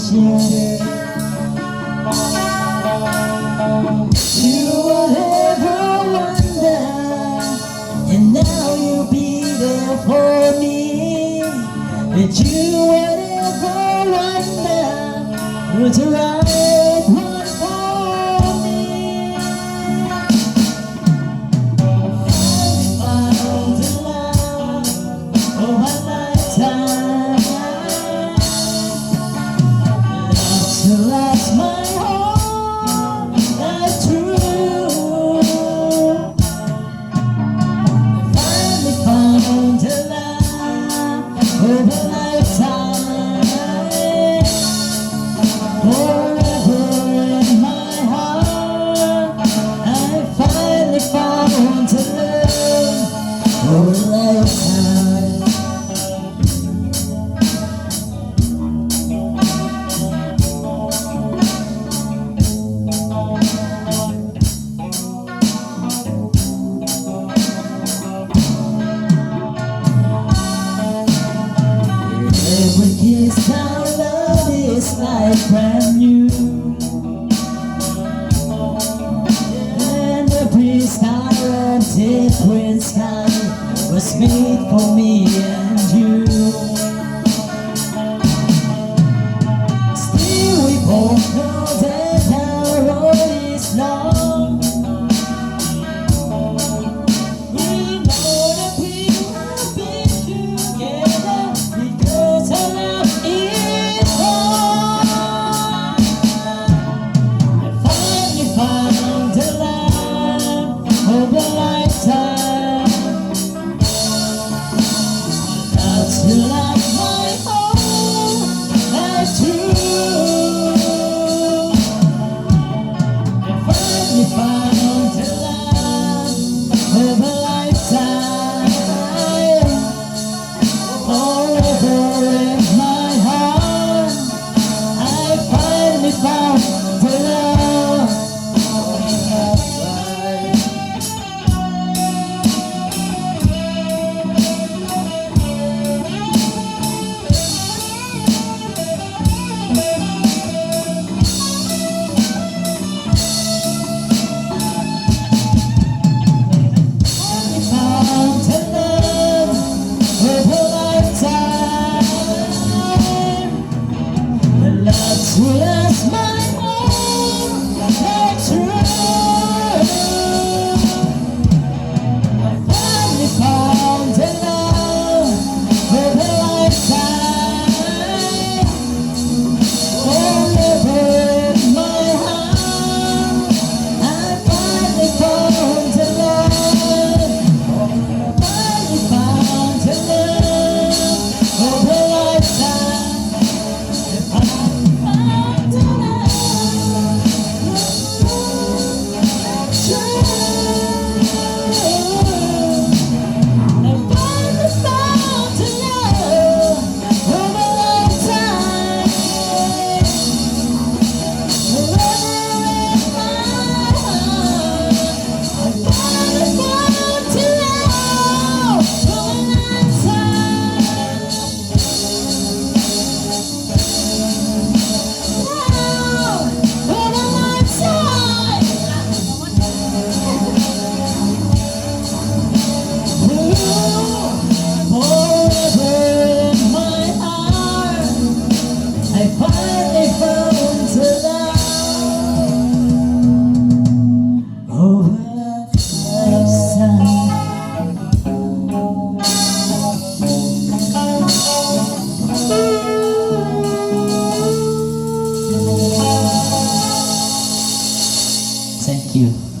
share. You would ever wonder, and now you'll be there for me. Did you would ever wonder who's the right one for me? I found the love of my lifetime. Love to last my whole life through. I finally found the love of a lifetime. Forever in my heart, I finally found the love of a lifetime. Every kiss our love is like brand new, and every star of different sky was made for me and you. Still we both know that our road is long. We know that we have been together because our love is wrong. I finally found the love of a lifetime. Love to last my whole life through. I finally found the love of a lifetime. Forever in my heart, I finally found the love of a lifetime. Found the love of a lifetime. The love to last my whole life through. I finally found the love of a lifetime. Forever in my heart, I finally found the love. Finally found the love of a lifetime. I found the love. I finally found the love of a lifetime. Forever in my heart, I finally found the love of a lifetime. Love of a lifetime. Forever in my heart, I finally found the love of a lifetime. Thank you.